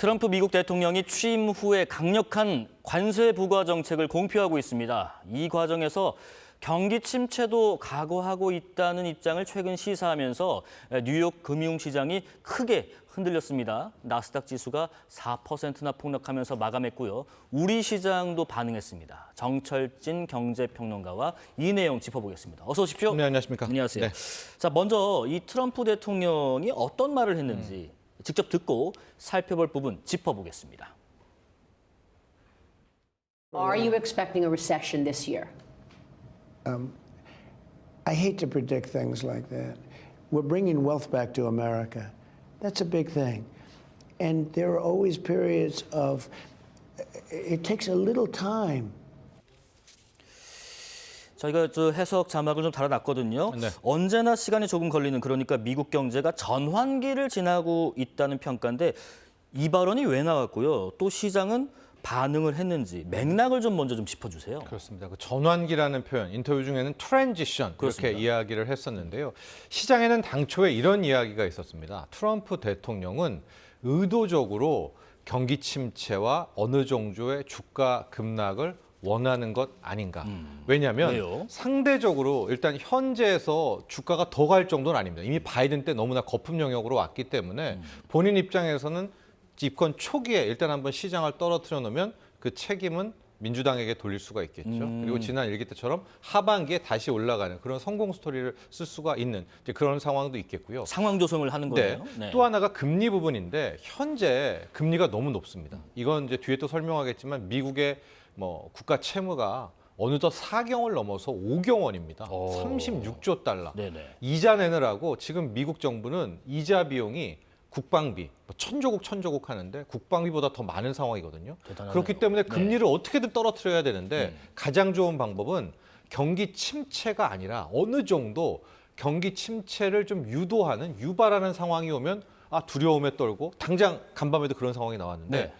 트럼프 미국 대통령이 취임 후에 강력한 관세 부과 정책을 공표하고 있습니다. 이 과정에서 경기 침체도 각오하고 있다는 입장을 최근 시사하면서 뉴욕 금융시장이 크게 흔들렸습니다. 나스닥 지수가 4%나 폭락하면서 마감했고요. 우리 시장도 반응했습니다. 정철진 경제평론가와 이 내용 짚어보겠습니다. 어서 오십시오. 네, 안녕하십니까. 안녕하세요. 네. 자, 먼저 이 트럼프 대통령이 어떤 말을 했는지 직접 듣고 살펴볼 부분 짚어보겠습니다. Are you expecting a recession this year? I hate to predict things like that. We're bringing wealth back to America. That's a big thing. And there are always periods of, it takes a little time. 저희가 해석 자막을 좀 달아놨거든요. 네. 언제나 시간이 조금 걸리는 그러니까 미국 경제가 전환기를 지나고 있다는 평가인데 이 발언이 왜 나왔고요? 또 시장은 반응을 했는지 맥락을 좀 먼저 좀 짚어주세요. 그렇습니다. 그 전환기라는 표현, 인터뷰 중에는 트랜지션 그렇습니다. 이렇게 이야기를 했었는데요. 시장에는 당초에 이런 이야기가 있었습니다. 트럼프 대통령은 의도적으로 경기 침체와 어느 정도의 주가 급락을 원하는 것 아닌가. 왜냐하면 왜요? 상대적으로 일단 현재에서 주가가 더 갈 정도는 아닙니다. 이미 바이든 때 너무나 거품 영역으로 왔기 때문에 본인 입장에서는 집권 초기에 일단 한번 시장을 떨어뜨려 놓으면 그 책임은 민주당에게 돌릴 수가 있겠죠. 그리고 지난 일기 때처럼 하반기에 다시 올라가는 그런 성공 스토리를 쓸 수가 있는 이제 그런 상황도 있겠고요. 상황 조성을 하는 거예요. 네. 또 하나가 금리 부분인데 현재 금리가 너무 높습니다. 이건 이제 뒤에 또 설명하겠지만 미국의 뭐 국가 채무가 어느덧 4경을 넘어서 5경 원입니다. 36조 달러. 네네. 이자 내느라고 지금 미국 정부는 이자 비용이 국방비, 천조국 하는데 국방비보다 더 많은 상황이거든요. 대단하네요. 그렇기 때문에 네. 금리를 어떻게든 떨어뜨려야 되는데 가장 좋은 방법은 경기 침체가 아니라 어느 정도 경기 침체를 좀 유발하는 상황이 오면 두려움에 떨고 당장 간밤에도 그런 상황이 나왔는데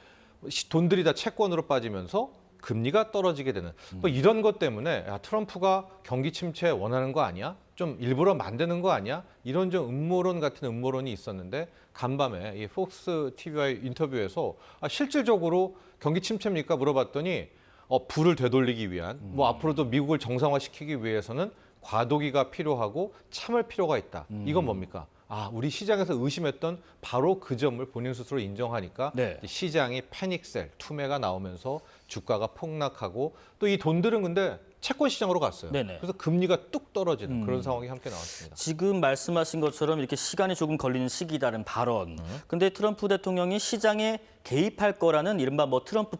돈들이 다 채권으로 빠지면서 금리가 떨어지게 되는 뭐 이런 것 때문에 트럼프가 경기 침체 원하는 거 아니야? 좀 일부러 만드는 거 아니야? 이런 좀 음모론 같은 음모론이 있었는데 간밤에 이 폭스 TV와의 인터뷰에서 실질적으로 경기 침체입니까? 물어봤더니 부를 되돌리기 위한 뭐 앞으로도 미국을 정상화시키기 위해서는 과도기가 필요하고 참을 필요가 있다. 이건 뭡니까? 우리 시장에서 의심했던 바로 그 점을 본인 스스로 인정하니까 네. 시장이 패닉셀, 투매가 나오면서 주가가 폭락하고 또 이 돈들은 근데 채권 시장으로 갔어요. 네네. 그래서 금리가 뚝 떨어지는 그런 상황이 함께 나왔습니다. 지금 말씀하신 것처럼 이렇게 시간이 조금 걸리는 시기다는 발언. 근데 트럼프 대통령이 시장에 개입할 거라는 이른바 뭐 트럼프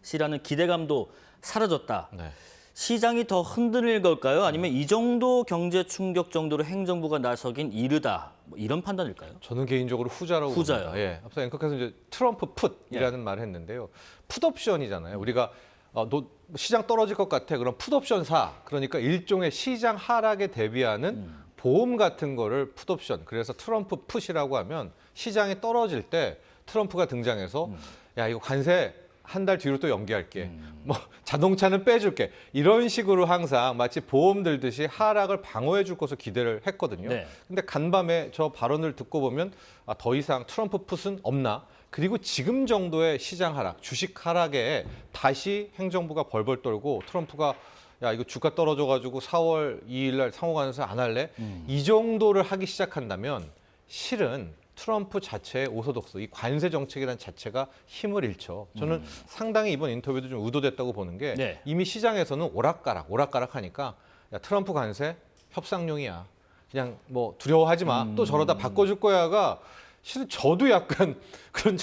풋이라는 기대감도 사라졌다. 네. 시장이 더 흔들릴 걸까요? 아니면 이 정도 경제 충격 정도로 행정부가 나서긴 이르다. 뭐 이런 판단일까요? 저는 개인적으로 후자라고 후자요. 봅니다. 예. 앞서 앵커께서 이제 트럼프 풋이라는 말을 했는데요. 풋옵션이잖아요. 우리가 너 시장 떨어질 것 같아. 그럼 풋옵션 사. 그러니까 일종의 시장 하락에 대비하는 보험 같은 거를 풋옵션. 그래서 트럼프 풋이라고 하면 시장이 떨어질 때 트럼프가 등장해서 야, 이거 관세 한 달 뒤로 또 연기할게. 뭐 자동차는 빼줄게. 이런 식으로 항상 마치 보험 들듯이 하락을 방어해 줄 것을 기대를 했거든요. 네. 근데 간밤에 저 발언을 듣고 보면 더 이상 트럼프 풋은 없나? 그리고 지금 정도의 시장 하락, 주식 하락에 다시 행정부가 벌벌 떨고 트럼프가 야, 이거 주가 떨어져가지고 4월 2일 날 상호간에서 안 할래? 이 정도를 하기 시작한다면 실은 트럼프 자체의 오소독스, 이 관세 정책이라는 자체가 힘을 잃죠. 저는 상당히 이번 인터뷰도 좀 의도됐다고 보는 게 네. 이미 시장에서는 오락가락 하니까 야, 트럼프 관세 협상용이야. 그냥 뭐 두려워하지 마. 또 저러다 바꿔줄 거야가 실은 저도 약간 그런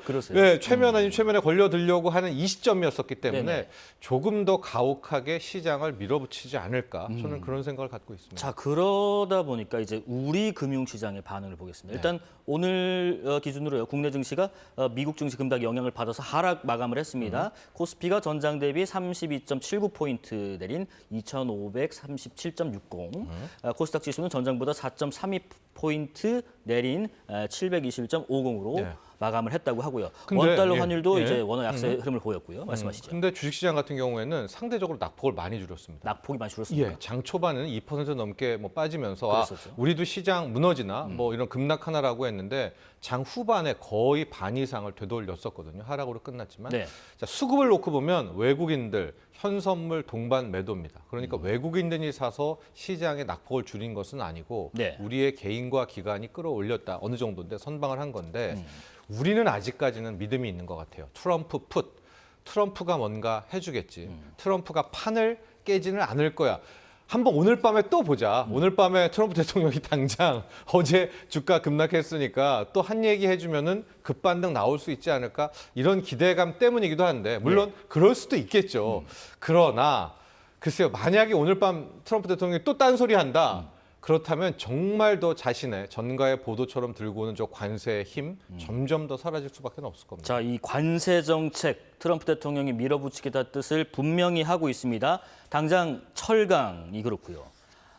그러세요? 네, 최면 아닌 최면에 걸려들려고 하는 이 시점이었었기 때문에 네네. 조금 더 가혹하게 시장을 밀어붙이지 않을까 저는 그런 생각을 갖고 있습니다. 자, 그러다 보니까 이제 우리 금융시장의 반응을 보겠습니다. 일단 오늘 기준으로요. 국내 증시가 미국 증시 급락 영향을 받아서 하락 마감을 했습니다. 코스피가 전장 대비 32.79포인트 내린 2,537.60. 코스닥 지수는 전장보다 4.32포인트 내린 721.50으로 네. 마감을 했다고 하고요. 근데, 원달러 예, 환율도 예. 이제 원화 약세 흐름을 보였고요. 말씀하시죠. 근데 주식시장 같은 경우에는 상대적으로 낙폭을 많이 줄였습니다. 낙폭이 많이 줄었습니다. 예, 장 초반에는 2% 넘게 뭐 빠지면서 그랬었죠. 우리도 시장 무너지나 뭐 이런 급락하나라고 했는데 장 후반에 거의 반 이상을 되돌렸었거든요. 하락으로 끝났지만 네. 자, 수급을 놓고 보면 외국인들 현선물 동반 매도입니다. 그러니까 외국인들이 사서 시장의 낙폭을 줄인 것은 아니고 네. 우리의 개인과 기관이 끌어올렸다 어느 정도인데 선방을 한 건데 우리는 아직까지는 믿음이 있는 것 같아요. 트럼프 풋. 트럼프가 뭔가 해주겠지. 트럼프가 판을 깨지는 않을 거야. 한번 오늘 밤에 또 보자. 오늘 밤에 트럼프 대통령이 당장 어제 주가 급락했으니까 또 한 얘기 해주면은 급반등 나올 수 있지 않을까? 이런 기대감 때문이기도 한데 물론 그럴 수도 있겠죠. 그러나 글쎄요. 만약에 오늘 밤 트럼프 대통령이 또 딴소리 한다. 그렇다면 정말 더 자신의 전가의 보도처럼 들고 오는 저 관세의 힘 점점 더 사라질 수밖에 없을 겁니다. 자, 이 관세 정책 트럼프 대통령이 밀어붙이겠다 뜻을 분명히 하고 있습니다. 당장 철강이 그렇고요.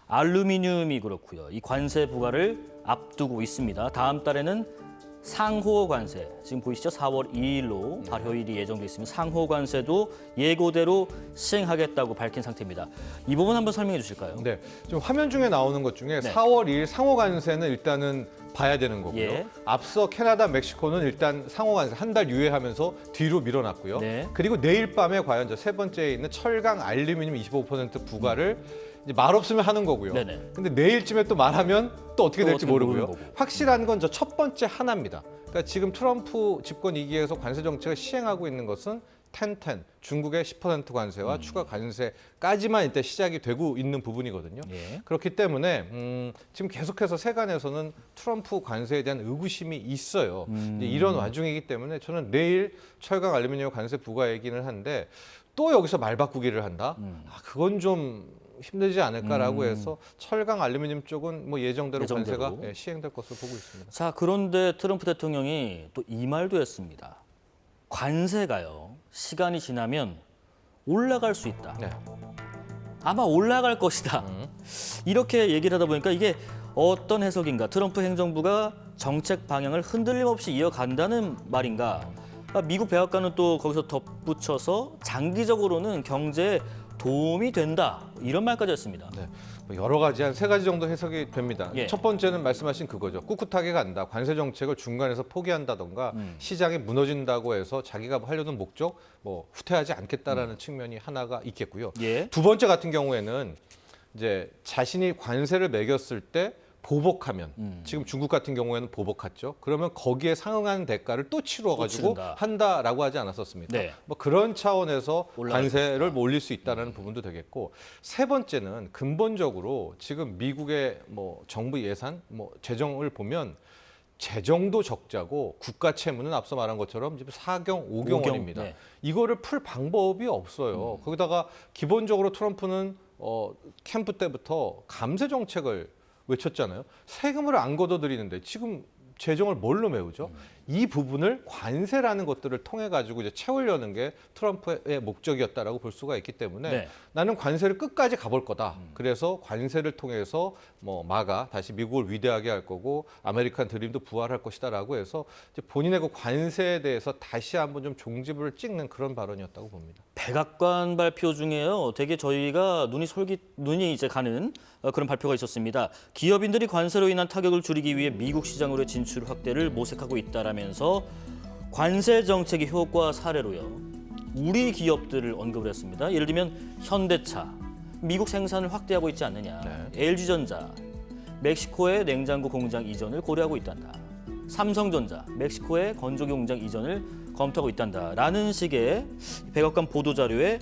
알루미늄이 그렇고요. 이 관세 부과를 앞두고 있습니다. 다음 달에는 상호 관세, 지금 보이시죠? 4월 2일로 발효일이 예정돼 있으면 상호 관세도 예고대로 시행하겠다고 밝힌 상태입니다. 이 부분 한번 설명해 주실까요? 네, 지금 화면 중에 나오는 것 중에 네. 4월 2일 상호 관세는 일단은 봐야 되는 거고요. 예. 앞서 캐나다, 멕시코는 일단 상호 관세 한 달 유예하면서 뒤로 밀어놨고요. 네. 그리고 내일 밤에 과연 저 세 번째에 있는 철강, 알루미늄 25% 부과를 이제 말 없으면 하는 거고요. 네네. 근데 내일쯤에 또 말하면 또 어떻게 또 될지 어떻게 모르고요. 모르는 거고. 확실한 건 저 첫 번째 하나입니다. 그러니까 지금 트럼프 집권 2기에서 관세 정책을 시행하고 있는 것은 10-10, 중국의 10% 관세와 추가 관세까지만 이때 시작이 되고 있는 부분이거든요. 예. 그렇기 때문에 지금 계속해서 세간에서는 트럼프 관세에 대한 의구심이 있어요. 이제 이런 와중이기 때문에 저는 내일 철강 알루미늄 관세 부과 얘기는 한데 또 여기서 말 바꾸기를 한다? 그건 좀 힘들지 않을까라고 해서 철강 알루미늄 쪽은 뭐 예정대로 예정대로. 관세가 시행될 것으로 보고 있습니다. 자, 그런데 트럼프 대통령이 또 이 말도 했습니다. 관세가요, 시간이 지나면 올라갈 수 있다. 네. 아마 올라갈 것이다. 이렇게 얘기를 하다 보니까 이게 어떤 해석인가? 트럼프 행정부가 정책 방향을 흔들림 없이 이어간다는 말인가? 미국 백악관은 또 거기서 덧붙여서 장기적으로는 경제에 도움이 된다. 이런 말까지 했습니다. 네. 뭐 여러 가지 한 세 가지 정도 해석이 됩니다. 예. 첫 번째는 말씀하신 그거죠. 꿋꿋하게 간다. 관세 정책을 중간에서 포기한다던가 시장이 무너진다고 해서 자기가 하려는 목적 뭐 후퇴하지 않겠다라는 측면이 하나가 있겠고요. 예. 두 번째 같은 경우에는 이제 자신이 관세를 매겼을 때 보복하면 지금 중국 같은 경우에는 보복했죠. 그러면 거기에 상응하는 대가를 또 치러가지고 치른다. 한다라고 하지 않았었습니까? 네. 뭐 그런 차원에서 올라갈 관세를 뭐 올릴 수 있다는 부분도 되겠고 세 번째는 근본적으로 지금 미국의 뭐 정부 예산, 뭐 재정을 보면 재정도 적자고 국가 채무는 앞서 말한 것처럼 지금 4경, 5경 원입니다. 네. 이거를 풀 방법이 없어요. 거기다가 기본적으로 트럼프는 캠프 때부터 감세 정책을 외쳤잖아요. 세금을 안 걷어들이는데 지금 재정을 뭘로 메우죠? 이 부분을 관세라는 것들을 통해 가지고 이제 채우려는 게 트럼프의 목적이었다라고 볼 수가 있기 때문에 네. 나는 관세를 끝까지 가볼 거다. 그래서 관세를 통해서 뭐 다시 미국을 위대하게 할 거고 아메리칸 드림도 부활할 것이다라고 해서 이제 본인의 그 관세에 대해서 다시 한번 좀 종지부를 찍는 그런 발언이었다고 봅니다. 백악관 발표 중에요. 되게 저희가 눈이 이제 가는 그런 발표가 있었습니다. 기업인들이 관세로 인한 타격을 줄이기 위해 미국 시장으로의 진출 확대를 모색하고 있다라면서 관세 정책의 효과 사례로요. 우리 기업들을 언급을 했습니다. 예를 들면 현대차, 미국 생산을 확대하고 있지 않느냐. 네. LG전자, 멕시코의 냉장고 공장 이전을 고려하고 있단다. 삼성전자, 멕시코의 건조기 공장 이전을 검토하고 있단다라는 식의 백악관 보도자료에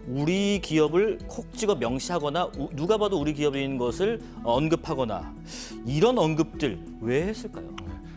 우리 기업을 콕 찍어 명시하거나 누가 봐도 우리 기업인 것을 언급하거나 이런 언급들 왜 했을까요?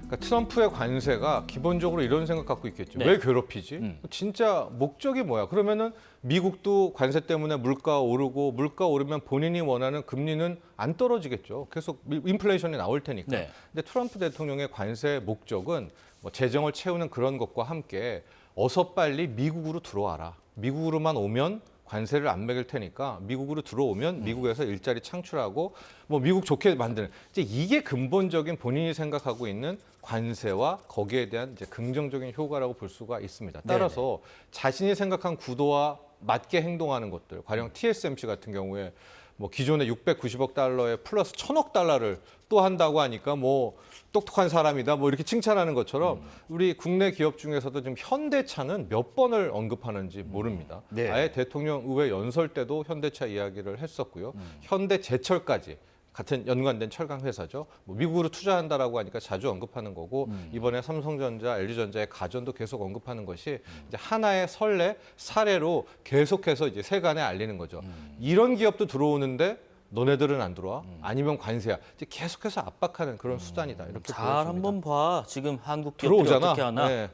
그러니까 트럼프의 관세가 기본적으로 이런 생각 갖고 있겠죠. 네. 왜 괴롭히지? 진짜 목적이 뭐야? 그러면은 미국도 관세 때문에 물가 오르고 물가 오르면 본인이 원하는 금리는 안 떨어지겠죠. 계속 인플레이션이 나올 테니까. 네. 근데 트럼프 대통령의 관세 목적은 뭐 재정을 채우는 그런 것과 함께 어서 빨리 미국으로 들어와라. 미국으로만 오면 관세를 안 매길 테니까 미국으로 들어오면 미국에서 일자리 창출하고 뭐 미국 좋게 만드는 이제 이게 근본적인 본인이 생각하고 있는 관세와 거기에 대한 이제 긍정적인 효과라고 볼 수가 있습니다. 따라서 자신이 생각한 구도와 맞게 행동하는 것들, 가령 TSMC 같은 경우에 뭐 기존에 690억 달러에 플러스 1000억 달러를 또 한다고 하니까 뭐 똑똑한 사람이다 뭐 이렇게 칭찬하는 것처럼 우리 국내 기업 중에서도 지금 현대차는 몇 번을 언급하는지 모릅니다. 네. 아예 대통령 의회 연설 때도 현대차 이야기를 했었고요. 현대제철까지 같은 연관된 철강 회사죠. 뭐 미국으로 투자한다라고 하니까 자주 언급하는 거고 이번에 삼성전자, LG전자의 가전도 계속 언급하는 것이 이제 하나의 선례 사례로 계속해서 이제 세간에 알리는 거죠. 이런 기업도 들어오는데 너네들은 안 들어와? 아니면 관세야? 이제 계속해서 압박하는 그런 수단이다. 이렇게 잘 보여집니다. 한번 봐. 지금 한국 기업들이 들어오잖아. 어떻게 하나. 네.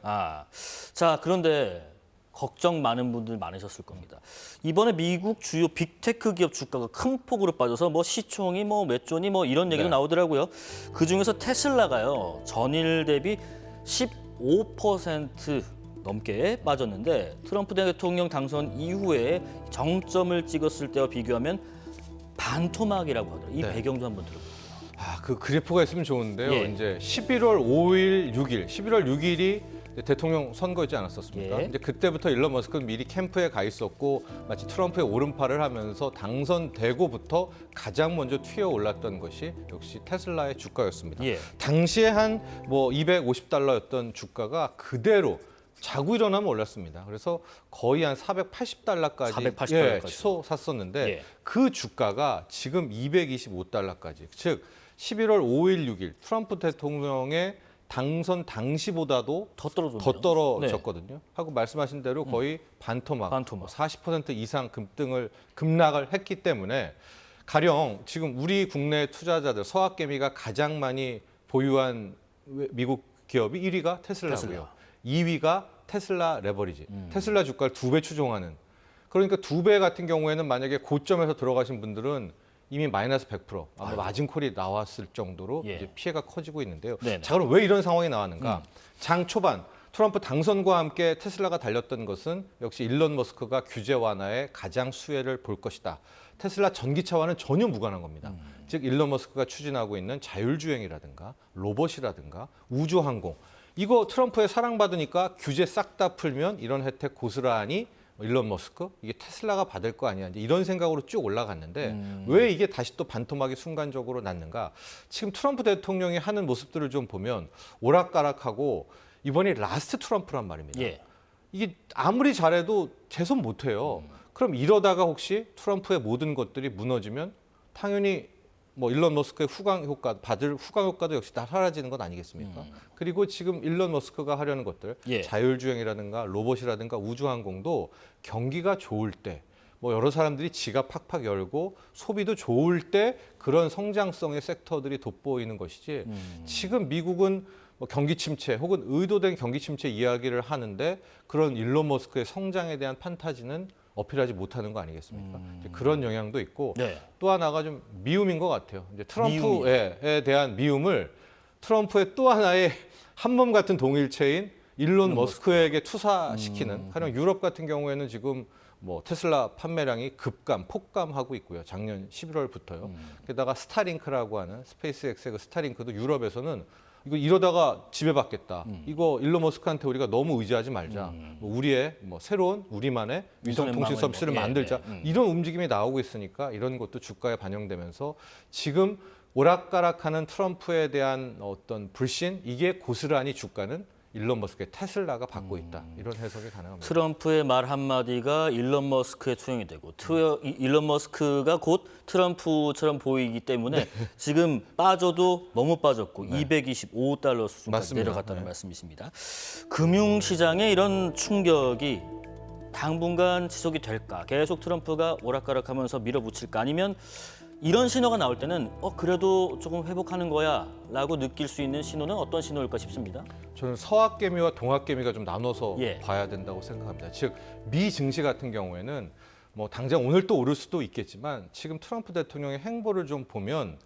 자, 그런데 걱정 많은 분들 많으셨을 겁니다. 이번에 미국 주요 빅테크 기업 주가가 큰 폭으로 빠져서 뭐 시총이 뭐 몇 조니 뭐 이런 얘기도 네. 나오더라고요. 그 중에서 테슬라가요. 전일 대비 15% 넘게 빠졌는데 트럼프 대통령 당선 이후에 정점을 찍었을 때와 비교하면 반토막이라고 하더라고요. 이 네. 배경도 한번 들어볼게요. 그 그래프가 있으면 좋은데요. 예. 이제 11월 5일, 6일, 11월 6일이 대통령 선거이지 않았었습니까? 예. 이제 그때부터 일론 머스크는 미리 캠프에 가 있었고 마치 트럼프의 오른팔을 하면서 당선되고부터 가장 먼저 튀어 올랐던 것이 역시 테슬라의 주가였습니다. 예. 당시에 한 뭐 250달러였던 주가가 그대로 자고 일어나면 올랐습니다. 그래서 거의 한 480달러까지 480달러까지. 치솟았었는데 예. 그 주가가 지금 225달러까지, 즉 11월 5일, 6일 트럼프 대통령의 당선 당시보다도 더 떨어졌네요. 더 떨어졌거든요. 하고 말씀하신 대로 거의 반토막, 반토막. 40% 이상 급락을 했기 때문에 가령 지금 우리 국내 투자자들 서학개미가 가장 많이 보유한 미국 기업이 1위가 테슬라고요. 2위가 테슬라 레버리지. 테슬라 주가를 2배 추종하는. 그러니까 2배 같은 경우에는 만약에 고점에서 들어가신 분들은 이미 마이너스 100% 아마 마진콜이 나왔을 정도로 예. 이제 피해가 커지고 있는데요. 네네. 자, 그럼 왜 이런 상황이 나왔는가? 장 초반 트럼프 당선과 함께 테슬라가 달렸던 것은 역시 일론 머스크가 규제 완화에 가장 수혜를 볼 것이다. 테슬라 전기차와는 전혀 무관한 겁니다. 즉 일론 머스크가 추진하고 있는 자율주행이라든가 로봇이라든가 우주항공, 이거 트럼프에 사랑받으니까 규제 싹 다 풀면 이런 혜택 고스란히 일론 머스크, 이게 테슬라가 받을 거 아니야, 이제 이런 생각으로 쭉 올라갔는데 왜 이게 다시 또 반토막이 순간적으로 났는가? 지금 트럼프 대통령이 하는 모습들을 좀 보면 오락가락하고 이번이 라스트 트럼프란 말입니다. 예. 이게 아무리 잘해도 재선 못해요. 그럼 이러다가 혹시 트럼프의 모든 것들이 무너지면 당연히 뭐 일론 머스크의 후광 효과, 받을 후광 효과도 역시 다 사라지는 것 아니겠습니까? 그리고 지금 일론 머스크가 하려는 것들, 예. 자율주행이라든가 로봇이라든가 우주항공도 경기가 좋을 때, 뭐 여러 사람들이 지갑 팍팍 열고 소비도 좋을 때 그런 성장성의 섹터들이 돋보이는 것이지, 지금 미국은 뭐 경기 침체 혹은 의도된 경기 침체 이야기를 하는데 그런 일론 머스크의 성장에 대한 판타지는 어필하지 못하는 거 아니겠습니까? 이제 그런 영향도 있고 네. 또 하나가 좀 미움인 것 같아요. 이제 트럼프에 대한 미움을 트럼프의 또 하나의 한몸 같은 동일체인 일론 머스크에게 투사시키는, 가령 유럽 같은 경우에는 지금 뭐 테슬라 판매량이 폭감하고 있고요. 작년 11월부터요. 게다가 스타링크라고 하는 스페이스X의 그 스타링크도 유럽에서는 이거 이러다가 지배받겠다. 이거 일론 머스크한테 우리가 너무 의지하지 말자. 뭐 우리의 뭐 새로운 우리만의 위성 통신 서비스를 만들자. 이런 움직임이 나오고 있으니까 이런 것도 주가에 반영되면서 지금 오락가락하는 트럼프에 대한 어떤 불신, 이게 고스란히 주가는 일론 머스크의 테슬라가 받고 있다. 이런 해석이 가능합니다. 트럼프의 말 한마디가 일론 머스크의 투영이 되고 일론 머스크가 곧 트럼프처럼 보이기 때문에 지금 빠져도 너무 빠졌고 225달러 수준까지 맞습니다. 내려갔다는 말씀이십니다. 금융시장에 이런 충격이 당분간 지속이 될까? 계속 트럼프가 오락가락하면서 밀어붙일까? 아니면 이런 신호가 나올 때는 그래도 조금 회복하는 거야 라고 느낄 수 있는 신호는 어떤 신호일까 싶습니다. 저는 서학개미와 동학개미가 좀 나눠서 예. 봐야 된다고 생각합니다. 즉, 미 증시 같은 경우에는 뭐 당장 오늘 또 오를 수도 있겠지만 지금 트럼프 대통령의 행보를 좀 보면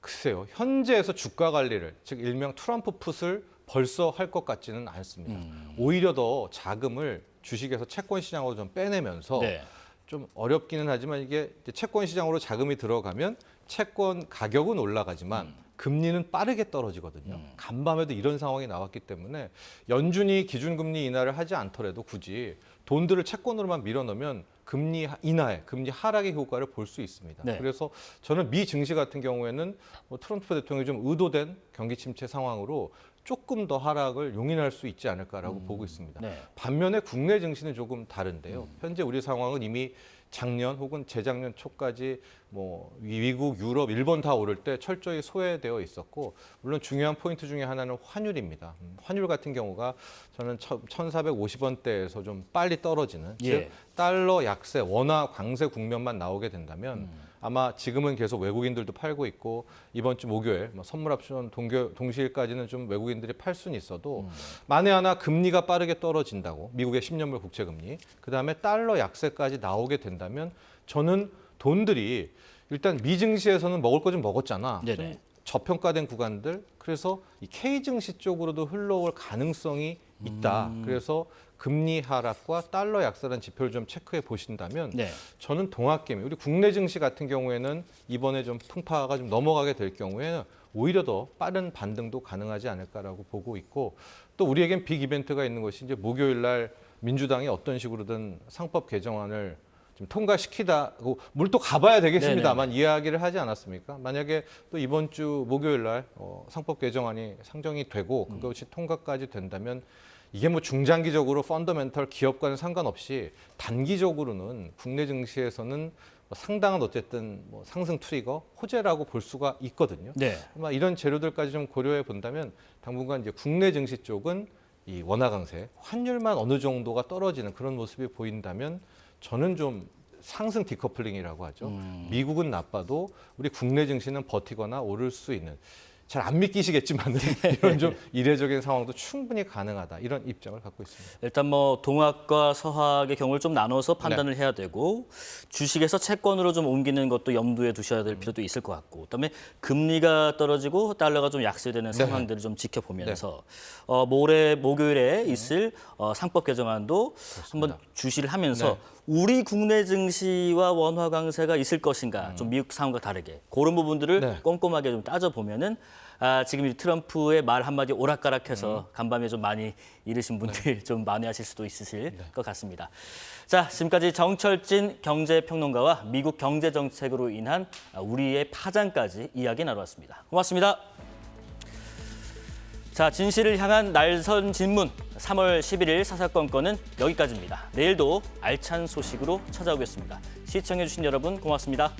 글쎄요, 현재에서 주가 관리를, 즉 일명 트럼프 풋을 벌써 할 것 같지는 않습니다. 오히려 더 자금을 주식에서 채권 시장으로 좀 빼내면서 네. 좀 어렵기는 하지만 이게 이제 채권 시장으로 자금이 들어가면 채권 가격은 올라가지만 금리는 빠르게 떨어지거든요. 간밤에도 이런 상황이 나왔기 때문에 연준이 기준금리 인하를 하지 않더라도 굳이 돈들을 채권으로만 밀어넣으면 금리 인하에 금리 하락의 효과를 볼 수 있습니다. 네. 그래서 저는 미 증시 같은 경우에는 트럼프 대통령이 좀 의도된 경기 침체 상황으로 조금 더 하락을 용인할 수 있지 않을까라고 보고 있습니다. 네. 반면에 국내 증시는 조금 다른데요. 현재 우리 상황은 이미 작년 혹은 재작년 초까지 뭐 미국, 유럽, 일본 다 오를 때 철저히 소외되어 있었고 물론 중요한 포인트 중에 하나는 환율입니다. 환율 같은 경우가 저는 1,450원대에서 좀 빨리 떨어지는 예. 즉 달러 약세, 원화 강세 국면만 나오게 된다면 아마 지금은 계속 외국인들도 팔고 있고 이번 주 목요일 선물 옵션 동시일까지는 좀 외국인들이 팔 수는 있어도 만에 하나 금리가 빠르게 떨어진다고 미국의 10년물 국채 금리 그다음에 달러 약세까지 나오게 된다면 저는 돈들이 일단 미 증시에서는 먹을 거 좀 먹었잖아. 네네. 좀 저평가된 구간들 그래서 이 K 증시 쪽으로도 흘러올 가능성이 있다. 그래서 금리 하락과 달러 약세라는 지표를 좀 체크해 보신다면 네. 저는 동학개미 우리 국내 증시 같은 경우에는 이번에 좀 풍파가 좀 넘어가게 될 경우에는 오히려 더 빠른 반등도 가능하지 않을까라고 보고 있고 또 우리에겐 빅 이벤트가 있는 것이 이제 목요일 날 민주당이 어떤 식으로든 상법 개정안을 좀 통과시키다고 물론 또 가봐야 되겠습니다만 이야기를 하지 않았습니까? 만약에 또 이번 주 목요일 날 상법 개정안이 상정이 되고 그것이 통과까지 된다면 이게 뭐 중장기적으로 펀더멘털 기업과는 상관없이 단기적으로는 국내 증시에서는 상당한 어쨌든 뭐 상승 트리거 호재라고 볼 수가 있거든요. 네. 아마 이런 재료들까지 좀 고려해 본다면 당분간 이제 국내 증시 쪽은 이 원화 강세, 환율만 어느 정도가 떨어지는 그런 모습이 보인다면 저는 좀 상승 디커플링이라고 하죠. 미국은 나빠도 우리 국내 증시는 버티거나 오를 수 있는 잘 안 믿기시겠지만 이런 좀 이례적인 상황도 충분히 가능하다 이런 입장을 갖고 있습니다. 일단 뭐 동학과 서학의 경우를 좀 나눠서 판단을 해야 되고 주식에서 채권으로 좀 옮기는 것도 염두에 두셔야 될 필요도 있을 것 같고 그다음에 금리가 떨어지고 달러가 좀 약세되는 상황들을 좀 지켜보면서 모레 목요일에 있을 상법 개정안도 한번 주시를 하면서 우리 국내 증시와 원화 강세가 있을 것인가 좀 미국 상황과 다르게 그런 부분들을 꼼꼼하게 좀 따져보면은 지금 이 트럼프의 말 한마디 오락가락해서 간밤에 좀 많이 잃으신 분들 좀 만회하실 수도 있으실 것 같습니다. 자, 지금까지 정철진 경제평론가와 미국 경제 정책으로 인한 우리의 파장까지 이야기 나눠봤습니다. 고맙습니다. 자, 진실을 향한 날선 질문 3월 11일 사사건건은 여기까지입니다. 내일도 알찬 소식으로 찾아오겠습니다. 시청해주신 여러분 고맙습니다.